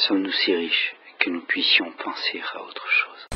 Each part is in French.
sommes-nous si riches que nous puissions penser à autre chose?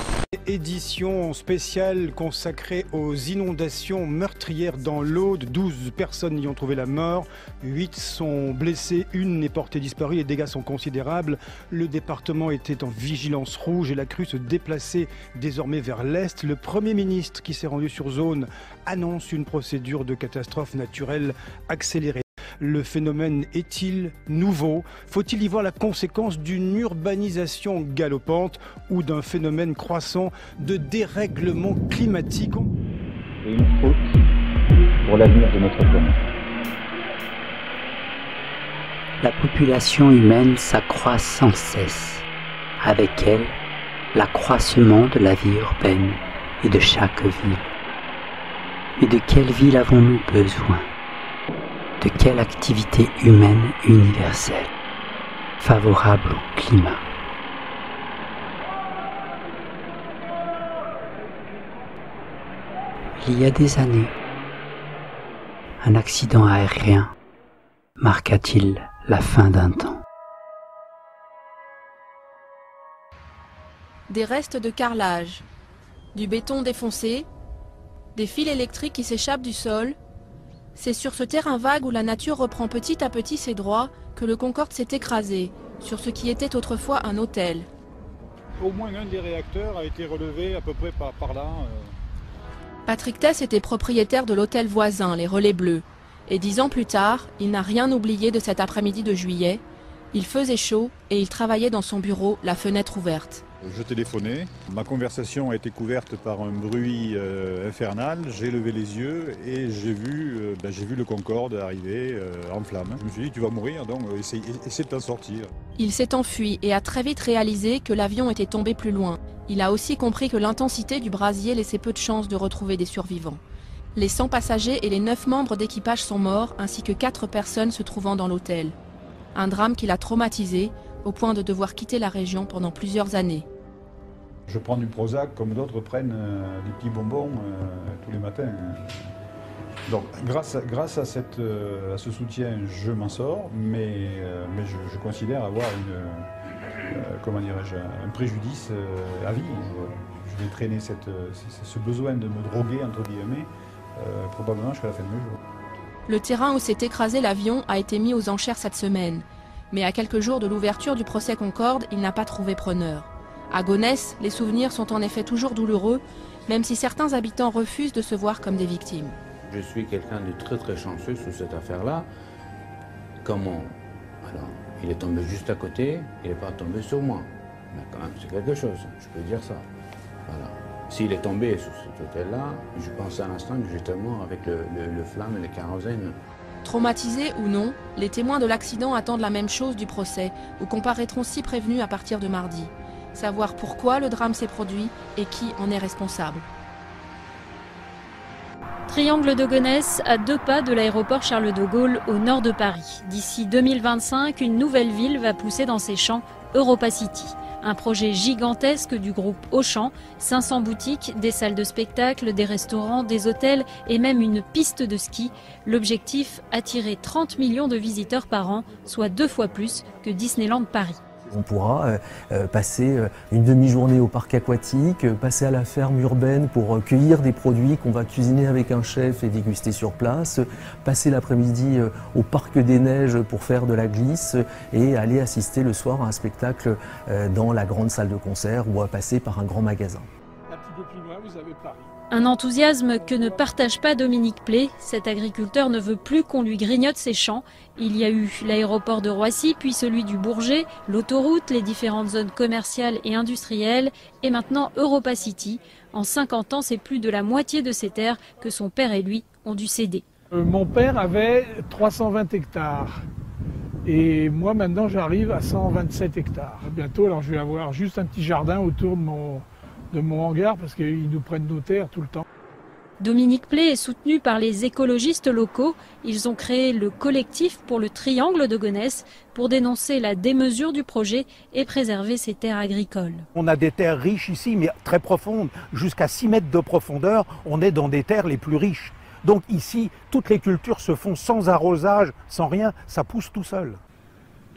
Édition spéciale consacrée aux inondations meurtrières dans l'Aude. 12 personnes y ont trouvé la mort, 8 sont blessées, une est portée disparue. Les dégâts sont considérables. Le département était en vigilance rouge et la crue se déplaçait désormais vers l'est. Le Premier ministre qui s'est rendu sur zone annonce une procédure de catastrophe naturelle accélérée. Le phénomène est-il nouveau? Faut-il y voir la conséquence d'une urbanisation galopante ou d'un phénomène croissant de dérèglement climatique? Et une faute pour l'avenir de notre planète. La population humaine s'accroît sans cesse. Avec elle, l'accroissement de la vie urbaine et de chaque ville. Mais de quelle ville avons-nous besoin? De quelle activité humaine universelle, favorable au climat? Il y a des années, un accident aérien marqua-t-il la fin d'un temps? Des restes de carrelage, du béton défoncé, des fils électriques qui s'échappent du sol. C'est sur ce terrain vague où la nature reprend petit à petit ses droits que le Concorde s'est écrasé, sur ce qui était autrefois un hôtel. Au moins un des réacteurs a été relevé à peu près par là. Patrick Tess était propriétaire de l'hôtel voisin, les Relais Bleus. Et 10 ans plus tard, il n'a rien oublié de cet après-midi de juillet. Il faisait chaud et il travaillait dans son bureau, la fenêtre ouverte. Je téléphonais, ma conversation a été couverte par un bruit infernal, j'ai levé les yeux et j'ai vu le Concorde arriver en flammes. Je me suis dit, tu vas mourir, donc essaie de t'en sortir. Il s'est enfui et a très vite réalisé que l'avion était tombé plus loin. Il a aussi compris que l'intensité du brasier laissait peu de chances de retrouver des survivants. Les 100 passagers et les 9 membres d'équipage sont morts, ainsi que 4 personnes se trouvant dans l'hôtel. Un drame qui l'a traumatisé, au point de devoir quitter la région pendant plusieurs années. Je prends du Prozac comme d'autres prennent des petits bonbons tous les matins. Donc grâce à ce soutien, je m'en sors, mais je considère avoir un préjudice à vie. Je vais traîner ce besoin de me droguer, entre guillemets, probablement jusqu'à la fin de mes jours. Le terrain où s'est écrasé l'avion a été mis aux enchères cette semaine. Mais à quelques jours de l'ouverture du procès Concorde, il n'a pas trouvé preneur. À Gonesse, les souvenirs sont en effet toujours douloureux, même si certains habitants refusent de se voir comme des victimes. Je suis quelqu'un de très très chanceux sur cette affaire-là. Comment? Alors, il est tombé juste à côté, il n'est pas tombé sur moi. Mais quand même, c'est quelque chose, je peux dire ça. Voilà. S'il est tombé sur cet hôtel-là, je pense à l'instant que j'étais mort avec le flamme et le kérosène. Traumatisés ou non, les témoins de l'accident attendent la même chose du procès, où comparaîtront 6 prévenus à partir de mardi. Savoir pourquoi le drame s'est produit et qui en est responsable. Triangle de Gonesse, à 2 pas de l'aéroport Charles de Gaulle, au nord de Paris. D'ici 2025, une nouvelle ville va pousser dans ses champs Europa City. Un projet gigantesque du groupe Auchan, 500 boutiques, des salles de spectacle, des restaurants, des hôtels et même une piste de ski. L'objectif, attirer 30 millions de visiteurs par an, soit 2 fois plus que Disneyland Paris. On pourra passer une demi-journée au parc aquatique, passer à la ferme urbaine pour cueillir des produits qu'on va cuisiner avec un chef et déguster sur place, passer l'après-midi au parc des neiges pour faire de la glisse et aller assister le soir à un spectacle dans la grande salle de concert ou à passer par un grand magasin. Un petit peu plus loin, vous avez Paris. Un enthousiasme que ne partage pas Dominique Play. Cet agriculteur ne veut plus qu'on lui grignote ses champs. Il y a eu l'aéroport de Roissy, puis celui du Bourget, l'autoroute, les différentes zones commerciales et industrielles, et maintenant Europa City. En 50 ans, c'est plus de la moitié de ces terres que son père et lui ont dû céder. Mon père avait 320 hectares. Et moi, maintenant, j'arrive à 127 hectares. Bientôt, alors je vais avoir juste un petit jardin autour de mon hangar parce qu'ils nous prennent nos terres tout le temps. Dominique Play est soutenu par les écologistes locaux. Ils ont créé le collectif pour le Triangle de Gonesse pour dénoncer la démesure du projet et préserver ses terres agricoles. On a des terres riches ici, mais très profondes. Jusqu'à 6 mètres de profondeur, on est dans des terres les plus riches. Donc ici, toutes les cultures se font sans arrosage, sans rien, ça pousse tout seul.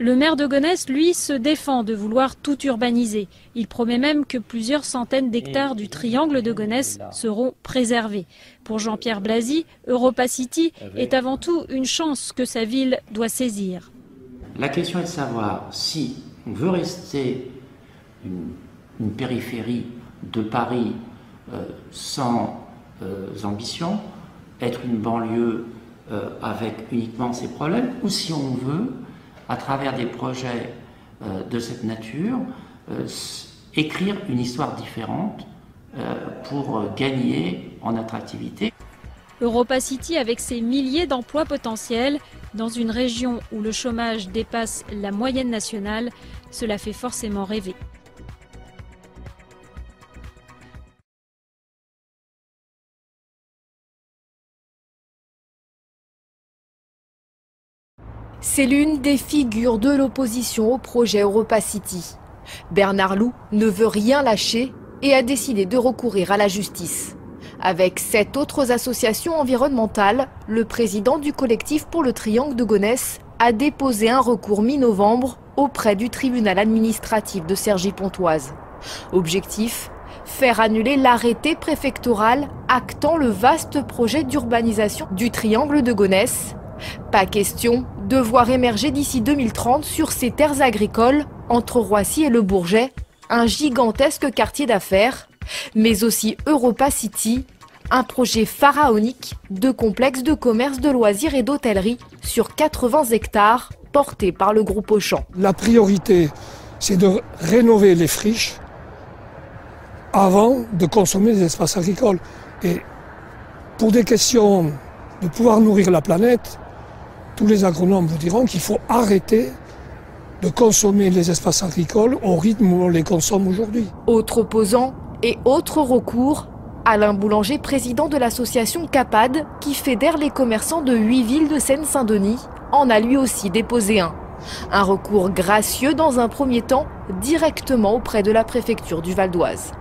Le maire de Gonesse, lui, se défend de vouloir tout urbaniser. Il promet même que plusieurs centaines d'hectares du triangle de Gonesse seront préservés. Pour Jean-Pierre Blazy, EuropaCity est avant tout une chance que sa ville doit saisir. La question est de savoir si on veut rester une périphérie de Paris sans ambition, être une banlieue avec uniquement ses problèmes, ou si on veut, à travers des projets de cette nature, écrire une histoire différente pour gagner en attractivité. EuropaCity, avec ses milliers d'emplois potentiels, dans une région où le chômage dépasse la moyenne nationale, cela fait forcément rêver. C'est l'une des figures de l'opposition au projet EuropaCity. Bernard Loup ne veut rien lâcher et a décidé de recourir à la justice. Avec 7 autres associations environnementales, le président du collectif pour le triangle de Gonesse a déposé un recours mi-novembre auprès du tribunal administratif de Cergy-Pontoise. Objectif : faire annuler l'arrêté préfectoral actant le vaste projet d'urbanisation du triangle de Gonesse. Pas question de voir émerger d'ici 2030 sur ces terres agricoles, entre Roissy et Le Bourget, un gigantesque quartier d'affaires, mais aussi EuropaCity, un projet pharaonique de complexe de commerce, de loisirs et d'hôtellerie sur 80 hectares porté par le groupe Auchan. La priorité, c'est de rénover les friches avant de consommer les espaces agricoles. Et pour des questions de pouvoir nourrir la planète, tous les agronomes vous diront qu'il faut arrêter de consommer les espaces agricoles au rythme où on les consomme aujourd'hui. Autre opposant et autre recours, Alain Boulanger, président de l'association CAPAD, qui fédère les commerçants de 8 villes de Seine-Saint-Denis, en a lui aussi déposé un. Un recours gracieux dans un premier temps, directement auprès de la préfecture du Val d'Oise.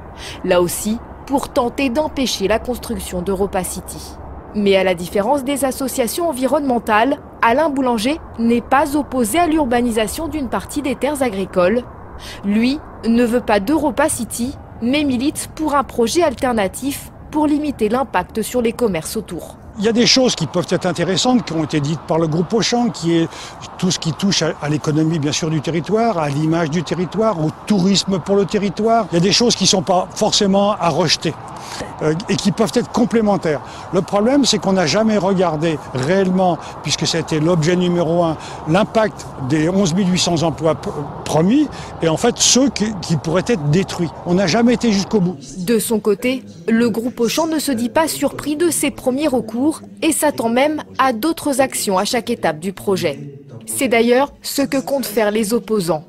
Là aussi, pour tenter d'empêcher la construction d'EuropaCity. Mais à la différence des associations environnementales, Alain Boulanger n'est pas opposé à l'urbanisation d'une partie des terres agricoles. Lui ne veut pas d'EuropaCity, mais milite pour un projet alternatif pour limiter l'impact sur les commerces autour. Il y a des choses qui peuvent être intéressantes, qui ont été dites par le groupe Auchan, qui est tout ce qui touche à l'économie bien sûr du territoire, à l'image du territoire, au tourisme pour le territoire. Il y a des choses qui ne sont pas forcément à rejeter et qui peuvent être complémentaires. Le problème, c'est qu'on n'a jamais regardé réellement, puisque ça a été l'objet numéro 1, l'impact des 11 800 emplois promis et en fait ceux qui pourraient être détruits. On n'a jamais été jusqu'au bout. De son côté, le groupe Auchan ne se dit pas surpris de ses premiers recours et s'attend même à d'autres actions à chaque étape du projet. C'est d'ailleurs ce que comptent faire les opposants.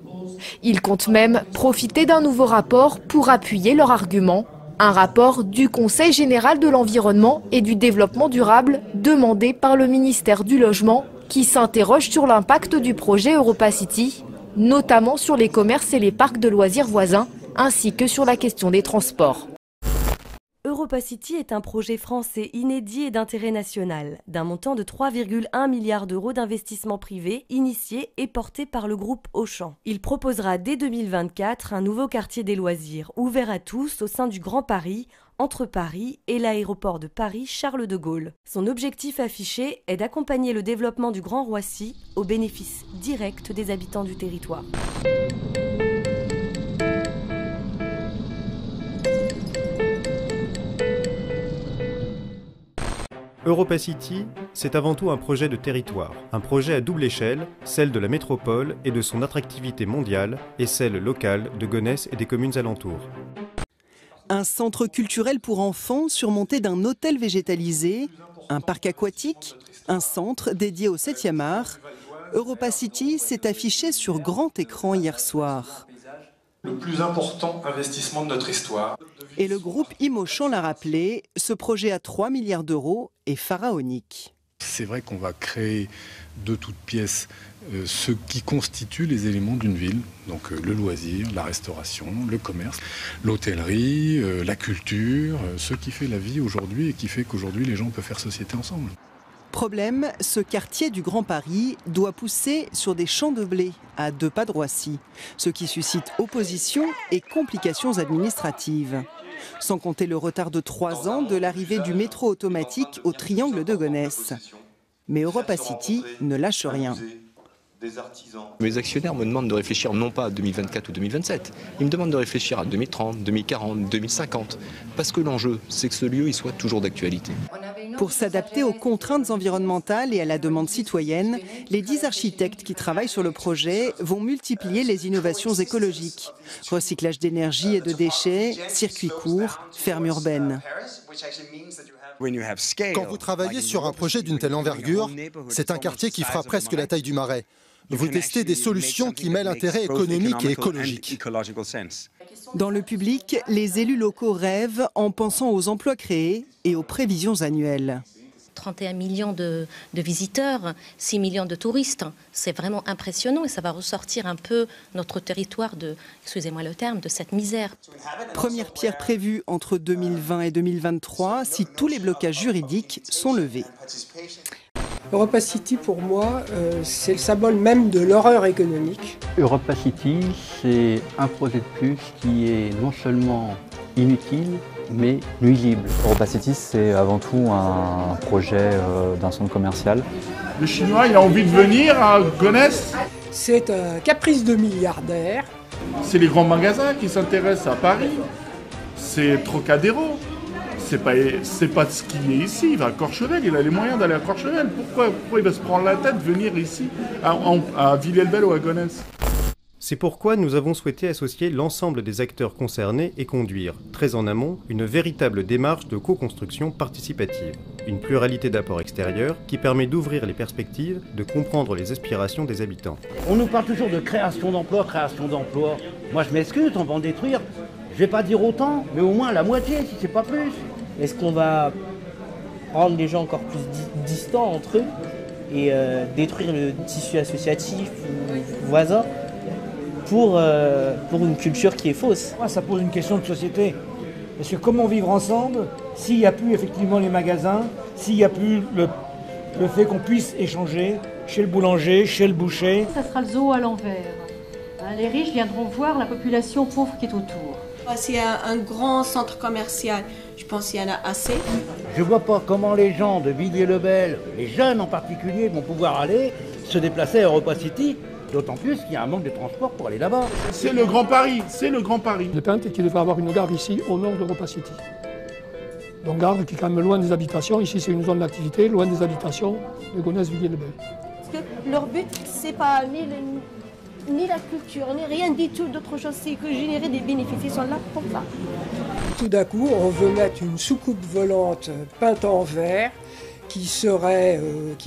Ils comptent même profiter d'un nouveau rapport pour appuyer leur argument. Un rapport du Conseil général de l'environnement et du développement durable demandé par le ministère du Logement qui s'interroge sur l'impact du projet EuropaCity, notamment sur les commerces et les parcs de loisirs voisins, ainsi que sur la question des transports. EuropaCity est un projet français inédit et d'intérêt national, d'un montant de 3,1 milliards d'euros d'investissement privé, initié et porté par le groupe Auchan. Il proposera dès 2024 un nouveau quartier des loisirs, ouvert à tous au sein du Grand Paris, entre Paris et l'aéroport de Paris Charles de Gaulle. Son objectif affiché est d'accompagner le développement du Grand Roissy au bénéfice direct des habitants du territoire. EuropaCity, c'est avant tout un projet de territoire, un projet à double échelle, celle de la métropole et de son attractivité mondiale, et celle locale de Gonesse et des communes alentours. Un centre culturel pour enfants surmonté d'un hôtel végétalisé, un parc aquatique, un centre dédié au 7e art. EuropaCity s'est affiché sur grand écran hier soir. Le plus important investissement de notre histoire. Et le groupe Auchan l'a rappelé, ce projet à 3 milliards d'euros est pharaonique. C'est vrai qu'on va créer de toutes pièces ce qui constitue les éléments d'une ville, donc le loisir, la restauration, le commerce, l'hôtellerie, la culture, ce qui fait la vie aujourd'hui et qui fait qu'aujourd'hui les gens peuvent faire société ensemble. Problème, ce quartier du Grand Paris doit pousser sur des champs de blé à 2 pas de Roissy, ce qui suscite opposition et complications administratives. Sans compter le retard de 3 ans de l'arrivée du métro automatique au triangle de Gonesse. Mais EuropaCity ne lâche rien. Mes actionnaires me demandent de réfléchir non pas à 2024 ou 2027, ils me demandent de réfléchir à 2030, 2040, 2050, parce que l'enjeu, c'est que ce lieu il soit toujours d'actualité. Pour s'adapter aux contraintes environnementales et à la demande citoyenne, les 10 architectes qui travaillent sur le projet vont multiplier les innovations écologiques. Recyclage d'énergie et de déchets, circuits courts, fermes urbaines. Quand vous travaillez sur un projet d'une telle envergure, c'est un quartier qui fera presque la taille du Marais. Vous testez des solutions qui mêlent intérêts économiques et écologiques. Dans le public, les élus locaux rêvent en pensant aux emplois créés et aux prévisions annuelles. 31 millions de visiteurs, 6 millions de touristes. C'est vraiment impressionnant et ça va ressortir un peu notre territoire de, excusez-moi le terme, de cette misère. Première pierre prévue entre 2020 et 2023 si tous les blocages juridiques sont levés. EuropaCity, pour moi, c'est le symbole même de l'horreur économique. EuropaCity, c'est un projet de plus qui est non seulement inutile, mais nuisible. EuropaCity, c'est avant tout un projet d'un centre commercial. Le Chinois, il a envie de venir à Gonesse. C'est un caprice de milliardaire. C'est les grands magasins qui s'intéressent à Paris. C'est Trocadéro. C'est pas ce qu'il est ici, il va à Courchevel, il a les moyens d'aller à Courchevel. Pourquoi il va se prendre la tête de venir ici, à Villers-le-Bel ou à Gonesse? C'est pourquoi nous avons souhaité associer l'ensemble des acteurs concernés et conduire, très en amont, une véritable démarche de co-construction participative. Une pluralité d'apports extérieurs qui permet d'ouvrir les perspectives, de comprendre les aspirations des habitants. On nous parle toujours de création d'emplois, création d'emplois. Moi je m'excuse, on va en détruire. Je vais pas dire autant, mais au moins la moitié, si c'est pas plus. Est-ce qu'on va rendre les gens encore plus distants entre eux et détruire le tissu associatif ou voisin pour une culture qui est fausse? Ça pose une question de société. Parce que comment vivre ensemble s'il n'y a plus effectivement les magasins, s'il n'y a plus le fait qu'on puisse échanger chez le boulanger, chez le boucher? Ça sera le zoo à l'envers. Les riches viendront voir la population pauvre qui est autour. S'il y a un grand centre commercial, je pense qu'il y en a assez. Je ne vois pas comment les gens de Villers-le-Bel, les jeunes en particulier, vont pouvoir aller se déplacer à EuropaCity, d'autant plus qu'il y a un manque de transport pour aller là-bas. C'est le Grand Paris, c'est le Grand Paris. Le Pinte qui devrait avoir une gare ici, au nord d'EuropaCity. Donc gare qui est quand même loin des habitations. Ici, c'est une zone d'activité, loin des habitations de Gonesse-Villers-le-Bel. Parce que leur but, c'est pas ni la culture, ni rien du tout d'autre chose, c'est que générer des bénéfices. Ils sont là pour ça. Tout d'un coup, on veut mettre une soucoupe volante peinte en vert qui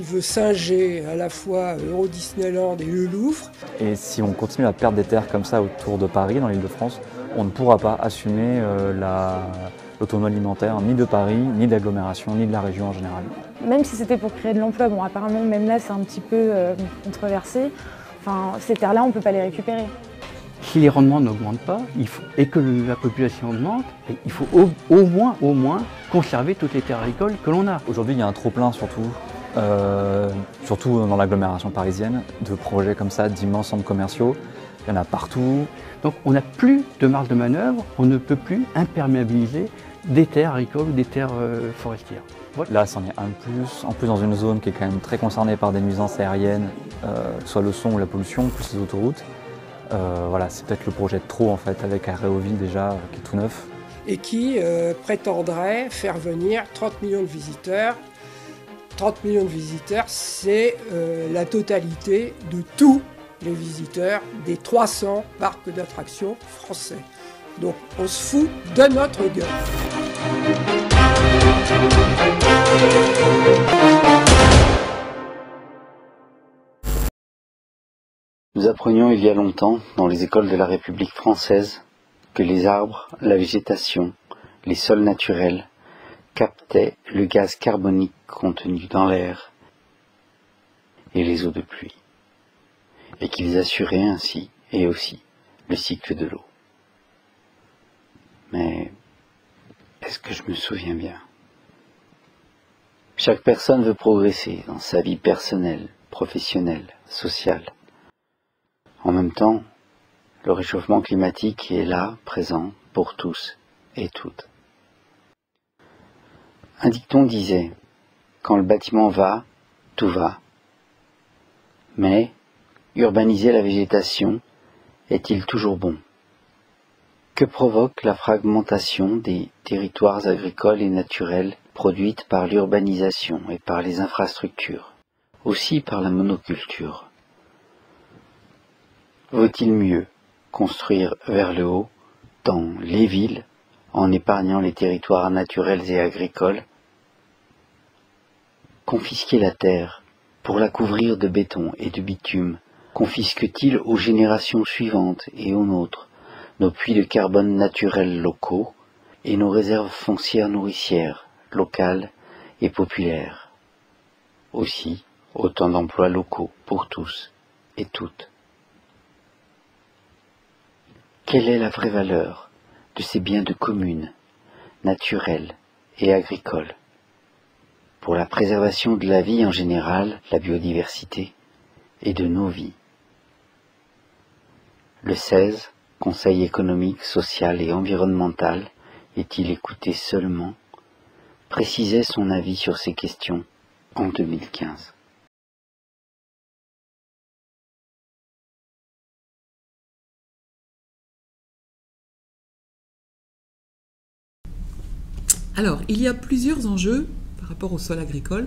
veut singer à la fois Euro Disneyland et le Louvre. Et si on continue à perdre des terres comme ça autour de Paris, dans l'Île-de-France, on ne pourra pas assumer l'autonomie alimentaire ni de Paris, ni d'agglomération, ni de la région en général. Même si c'était pour créer de l'emploi, bon apparemment même là c'est un petit peu controversé. Enfin, ces terres-là, on ne peut pas les récupérer. Si les rendements n'augmentent pas et que la population augmente, il faut au moins conserver toutes les terres agricoles que l'on a. Aujourd'hui, il y a un trop-plein surtout dans l'agglomération parisienne, de projets comme ça, d'immenses centres commerciaux. Il y en a partout. Donc on n'a plus de marge de manœuvre, on ne peut plus imperméabiliser des terres agricoles ou des terres forestières. Voilà. Là, c'en est un de plus. En plus, dans une zone qui est quand même très concernée par des nuisances aériennes, que ce soit le son ou la pollution, plus les autoroutes. Voilà, c'est peut-être le projet de trop en fait, avec Aéroville déjà, qui est tout neuf. Et qui prétendrait faire venir 30 millions de visiteurs. 30 millions de visiteurs, c'est la totalité de tous les visiteurs des 300 parcs d'attractions français. Donc on se fout de notre gueule. Nous apprenions il y a longtemps, dans les écoles de la République française, que les arbres, la végétation, les sols naturels captaient le gaz carbonique contenu dans l'air et les eaux de pluie, et qu'ils assuraient ainsi et aussi le cycle de l'eau. Mais est-ce que je me souviens bien ? Chaque personne veut progresser dans sa vie personnelle, professionnelle, sociale. En même temps, le réchauffement climatique est là, présent, pour tous et toutes. Un dicton disait « Quand le bâtiment va, tout va ». Mais urbaniser la végétation est-il toujours bon? Que provoque la fragmentation des territoires agricoles et naturels produite par l'urbanisation et par les infrastructures, aussi par la monoculture? Vaut-il mieux construire vers le haut, dans les villes, en épargnant les territoires naturels et agricoles? Confisquer la terre pour la couvrir de béton et de bitume confisque-t-il aux générations suivantes et aux nôtres nos puits de carbone naturels locaux et nos réserves foncières nourricières, locales et populaires? Aussi, autant d'emplois locaux pour tous et toutes. Quelle est la vraie valeur de ces biens de commune, naturels et agricoles, pour la préservation de la vie en général, la biodiversité, et de nos vies? Le 16, Conseil économique, social et environnemental, est-il écouté seulement, précisait son avis sur ces questions en 2015. Alors, il y a plusieurs enjeux par rapport au sol agricole.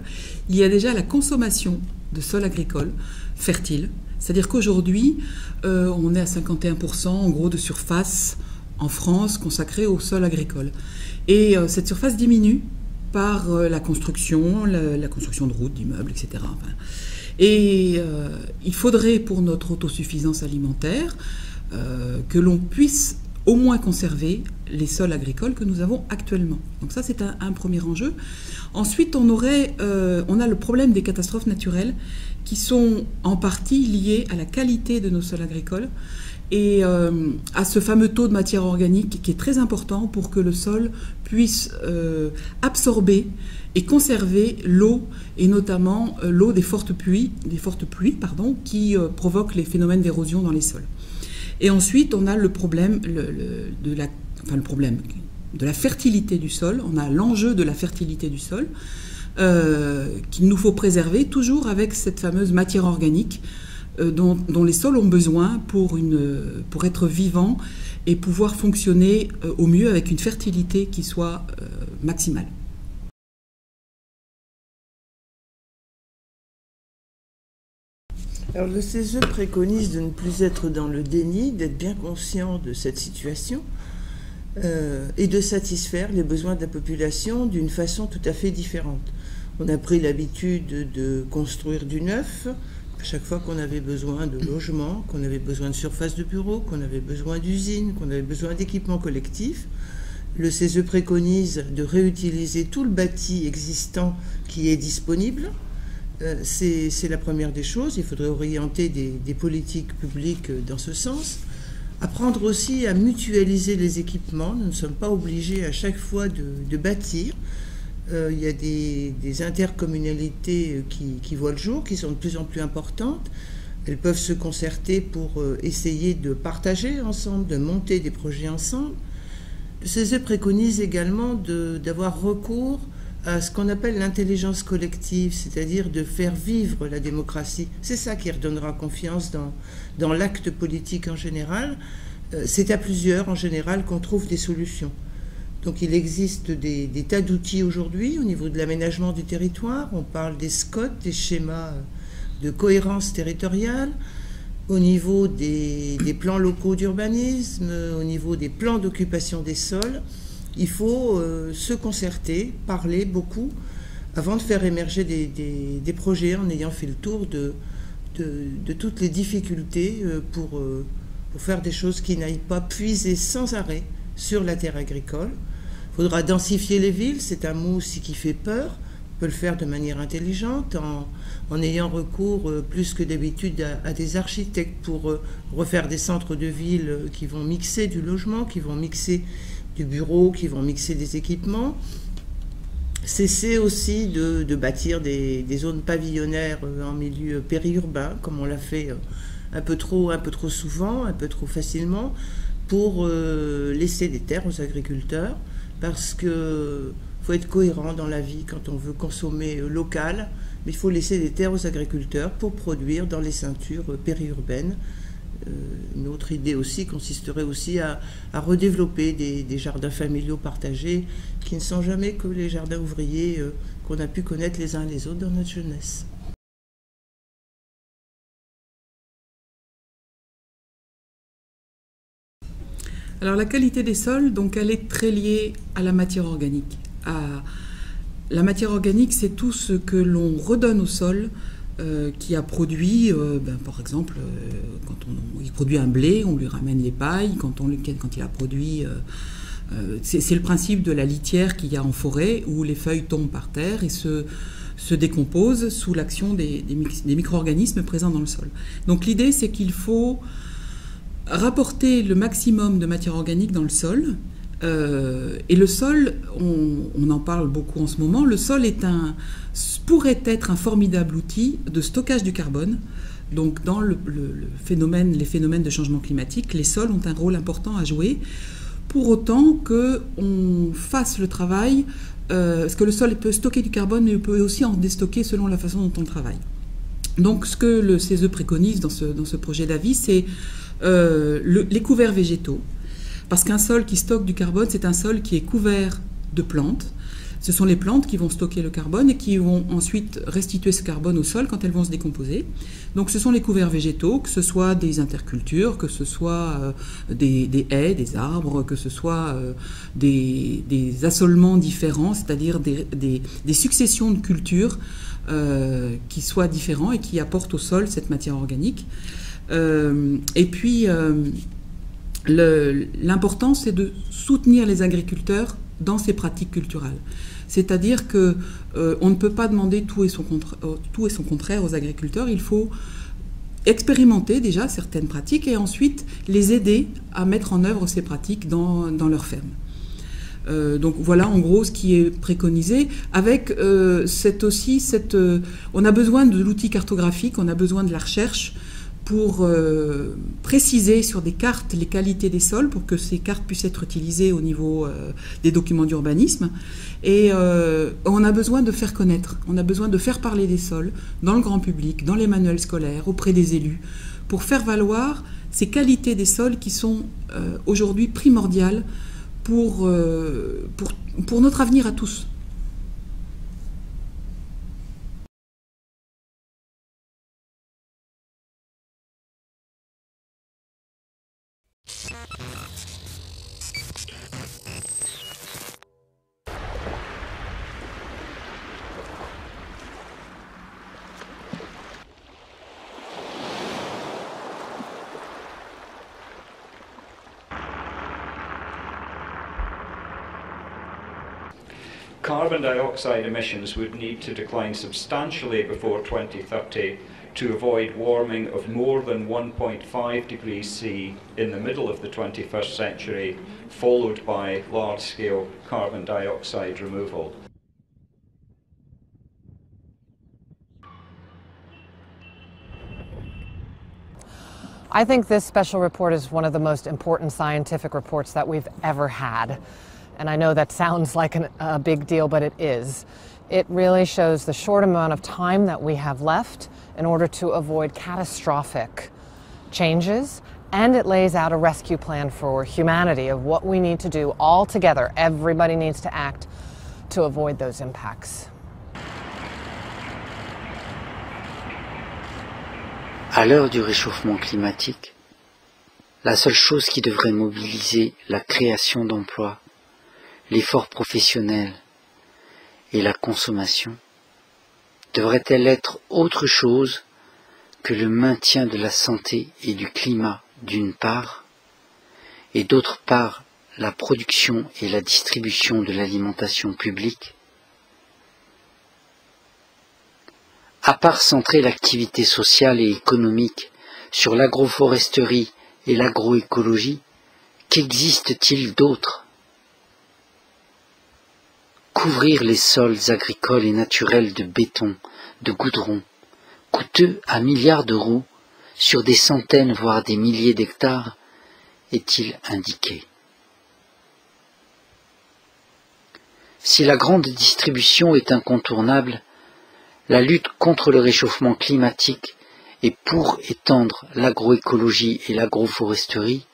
Il y a déjà la consommation de sol agricole fertile, c'est-à-dire qu'aujourd'hui, on est à 51% en gros de surface en France consacrée au sol agricole. Et cette surface diminue par la construction de routes, d'immeubles, etc. Et il faudrait pour notre autosuffisance alimentaire que l'on puisse au moins conserver les sols agricoles que nous avons actuellement. Donc ça, c'est un premier enjeu. Ensuite, on a le problème des catastrophes naturelles qui sont en partie liées à la qualité de nos sols agricoles et à ce fameux taux de matière organique qui est très important pour que le sol puisse absorber et conserver l'eau, et notamment l'eau des fortes pluies qui provoquent les phénomènes d'érosion dans les sols. Et ensuite, on a le problème de la fertilité du sol. On a l'enjeu de la fertilité du sol qu'il nous faut préserver, toujours avec cette fameuse matière organique dont les sols ont besoin pour être vivants et pouvoir fonctionner au mieux avec une fertilité qui soit maximale. Alors le CESE préconise de ne plus être dans le déni, d'être bien conscient de cette situation et de satisfaire les besoins de la population d'une façon tout à fait différente. On a pris l'habitude de construire du neuf à chaque fois qu'on avait besoin de logements, qu'on avait besoin de surfaces de bureaux, qu'on avait besoin d'usines, qu'on avait besoin d'équipements collectifs. Le CESE préconise de réutiliser tout le bâti existant qui est disponible. C'est la première des choses. Il faudrait orienter des politiques publiques dans ce sens. Apprendre aussi à mutualiser les équipements. Nous ne sommes pas obligés à chaque fois de bâtir. Il y a des intercommunalités qui voient le jour, qui sont de plus en plus importantes. Elles peuvent se concerter pour essayer de partager ensemble, de monter des projets ensemble. Le CESE préconise également d'avoir recours à ce qu'on appelle l'intelligence collective, c'est-à-dire de faire vivre la démocratie. C'est ça qui redonnera confiance dans l'acte politique en général. C'est à plusieurs, en général, qu'on trouve des solutions. Donc il existe des tas d'outils aujourd'hui au niveau de l'aménagement du territoire. On parle des SCOT, des schémas de cohérence territoriale, au niveau des plans locaux d'urbanisme, au niveau des plans d'occupation des sols. Il faut se concerter, parler beaucoup, avant de faire émerger des projets en ayant fait le tour de toutes les difficultés pour faire des choses qui n'aillent pas puiser sans arrêt sur la terre agricole. Il faudra densifier les villes, c'est un mot aussi qui fait peur. On peut le faire de manière intelligente en ayant recours plus que d'habitude à des architectes pour refaire des centres de ville qui vont mixer du logement, qui vont mixer du bureau, qui vont mixer des équipements. cesser aussi de bâtir des zones pavillonnaires en milieu périurbain, comme on l'a fait un peu trop souvent, un peu trop facilement, pour laisser des terres aux agriculteurs, parce que faut être cohérent dans la vie quand on veut consommer local, mais il faut laisser des terres aux agriculteurs pour produire dans les ceintures périurbaines. Une autre idée aussi consisterait aussi à redévelopper des jardins familiaux partagés qui ne sont jamais que les jardins ouvriers qu'on a pu connaître les uns les autres dans notre jeunesse. Alors la qualité des sols, donc elle est très liée à la matière organique. La matière organique, c'est tout ce que l'on redonne au sol qui a produit, par exemple, quand il produit un blé, on lui ramène les pailles, quand il a produit... c'est le principe de la litière qu'il y a en forêt, où les feuilles tombent par terre et se décomposent sous l'action des micro-organismes présents dans le sol. Donc l'idée, c'est qu'il faut rapporter le maximum de matière organique dans le sol. Et le sol, on en parle beaucoup en ce moment, le sol pourrait être un formidable outil de stockage du carbone. Donc dans les phénomènes de changement climatique, les sols ont un rôle important à jouer, pour autant qu'on fasse le travail, parce que le sol peut stocker du carbone, mais il peut aussi en déstocker selon la façon dont on travaille. Donc ce que le CESE préconise dans ce projet d'avis, c'est les couverts végétaux. Parce qu'un sol qui stocke du carbone, c'est un sol qui est couvert de plantes. Ce sont les plantes qui vont stocker le carbone et qui vont ensuite restituer ce carbone au sol quand elles vont se décomposer. Donc ce sont les couverts végétaux, que ce soit des intercultures, que ce soit des haies, des arbres, que ce soit des assolements différents, c'est-à-dire des successions de cultures qui soient différents et qui apportent au sol cette matière organique. Et puis... l'important, c'est de soutenir les agriculteurs dans ces pratiques culturelles. C'est-à-dire qu'on ne peut pas demander tout et son contraire aux agriculteurs. Il faut expérimenter déjà certaines pratiques et ensuite les aider à mettre en œuvre ces pratiques dans leur ferme. Donc voilà en gros ce qui est préconisé. Avec on a besoin de l'outil cartographique, on a besoin de la recherche pour préciser sur des cartes les qualités des sols, pour que ces cartes puissent être utilisées au niveau des documents d'urbanisme. Et on a besoin de faire connaître, on a besoin de faire parler des sols dans le grand public, dans les manuels scolaires, auprès des élus, pour faire valoir ces qualités des sols qui sont aujourd'hui primordiales pour notre avenir à tous. Carbon dioxide emissions would need to decline substantially before 2030 to avoid warming of more than 1.5 degrees C in the middle of the 21st century, followed by large-scale carbon dioxide removal. I think this special report is one of the most important scientific reports that we've ever had. And I know that sounds like a big deal, but it is. It really shows the short amount of time that we have left in order to avoid catastrophic changes, and it lays out a rescue plan for humanity of what we need to do all together. Everybody needs to act to avoid those impacts. À l'heure du réchauffement climatique, la seule chose qui devrait mobiliser la création d'emplois, l'effort professionnel et la consommation, devrait-elle être autre chose que le maintien de la santé et du climat d'une part, et d'autre part la production et la distribution de l'alimentation publique? À part centrer l'activité sociale et économique sur l'agroforesterie et l'agroécologie, qu'existe-t-il d'autre? Couvrir les sols agricoles et naturels de béton, de goudron, coûteux à milliards d'euros, sur des centaines voire des milliers d'hectares, est-il indiqué? Si la grande distribution est incontournable, la lutte contre le réchauffement climatique et pour étendre l'agroécologie et l'agroforesterie,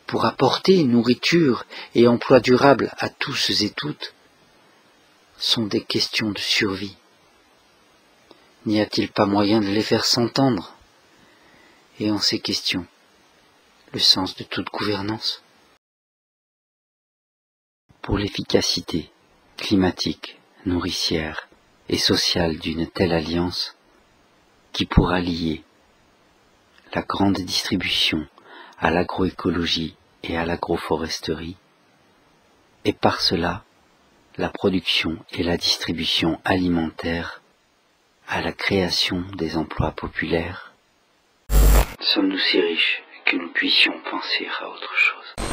pour apporter nourriture et emploi durable à tous et toutes, sont des questions de survie. N'y a-t-il pas moyen de les faire s'entendre? Et en ces questions, le sens de toute gouvernance. Pour l'efficacité climatique, nourricière et sociale d'une telle alliance, qui pourra lier la grande distribution à l'agroécologie et à l'agroforesterie, et par cela la production et la distribution alimentaire à la création des emplois populaires. Sommes-nous si riches que nous puissions penser à autre chose?